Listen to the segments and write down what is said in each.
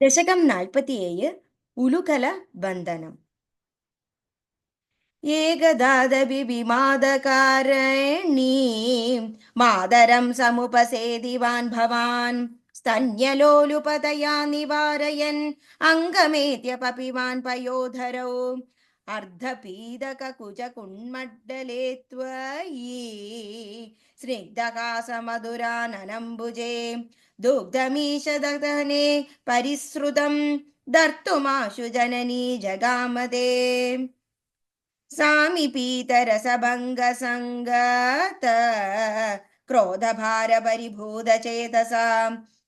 ദശകം 47 ഉലുകല ബന്ധനം. ഏകദാദപി വിമാദകാരണീം മാതരം സമുപസേദിവാൻ ഭവാൻ സ്തന്യലോലുപതയാ നിവാരയൻ അംഗമേത്യപപിവാൻ പയോധരോ അർദ്ധപീതകകുചകുണ്മണ്ഡലേ ത്വയീ സ്നിഗ്ധഹാസമധുരാനനംബുജേ ദുഗ്ധമീശദഹനെ പരിസൃതം ദർത്തുമാശു ജനനീ ജഗാമദേ സാമിപീതരസഭംഗസംഗത ക്രോധഭാരപരിഭൂതചേതസാ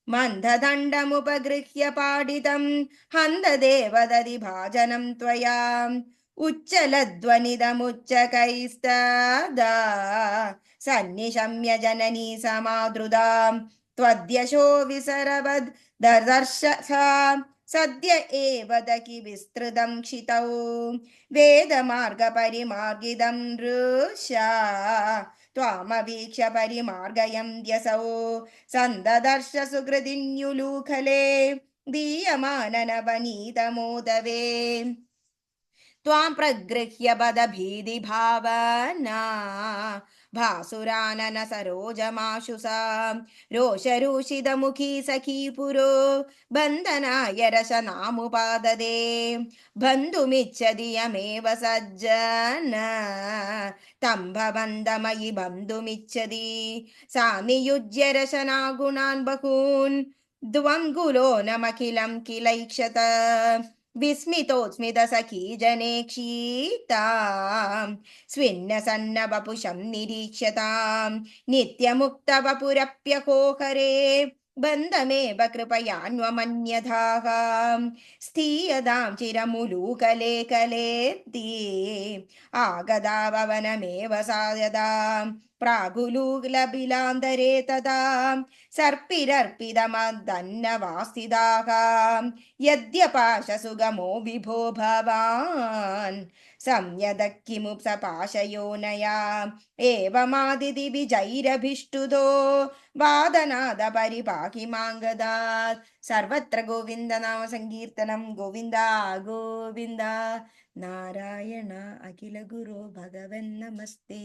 മന്ദദണ്ഡമുപഗൃഹ്യ പാടിതം ഹന്തദേവദതി ഭാജനം ത്വയാ ഉജ്ജലധ്വനിതമുച്ചകൈസ്തദാ സന്നിശമ്യ ജനനീ സമാദൃതാം ത്വദ്യശോ വിസരവദ് ദദർശസാ സദ്യ ഏവ ദകി വിസ്തൃതം ക്ഷിതൗ വേദമാർഗപരിമാർഗിതം നൃശാ ത്വാമവീക്ഷ്യ പരിമാർഗയന്ത്യസൗ സന്തദർശ സുഹൃതിന്യുലൂഖലേ ദീയമാനനവനീതമോദവേ ത്വാം പ്രഗൃഹ്യ പദഭീതിഭാവനാ ഭാസുരാനന സരോജമാശു സാ രോഷരൂഷിതമുഖീ സഖീ പുരോ ബന്ധനായ രശനാമുപാദദേ ബന്ധുമിച്ഛതിയമേവ സജ്ജന തംഭബന്ധമയി ബന്ധുമിച്ഛതി സാ നിയുജ്യ രശനാഗുണാൻ ബഹൂൻ ദ്വംഗുലോ നമഖിലം കിലൈക്ഷത വിസ്മിതോസ്മിത സഖീ ജനേക്ഷീതാം സ്വിന്നസന്ന വപുഷം നിരീക്ഷ്യതാം നിത്യമുക്തവപുരപ്യഹോഹരേ ബന്ധമേവ കൃപയാന്വമന്യഥാഃ സ്ഥീയതാം ചിരമുലൂകലേ കലേത്തി ആഗതാവവനമേവ സായതാം പ്രാഗുലൂലബിലാന്തരേ തഥാ സർപ്പിരർപ്പിതമദന്നവാസ്ഥിതാഃ യദ്യപാശസുഗമോ വിഭോ ഭവാൻ സംയദക്കിമു സപാശയോനയാ ഏവമാദിതി വിജൈരഭിഷ്ടുതോ വാദനാദ പരിപാഹി മാംഗദാത്. സർവത്ര ഗോവിന്ദനാമ സങ്കീർത്തനം. ഗോവിന്ദ ഗോവിന്ദ. നാരായണ അഖില ഗുരോ ഭഗവൻ നമസ്തേ.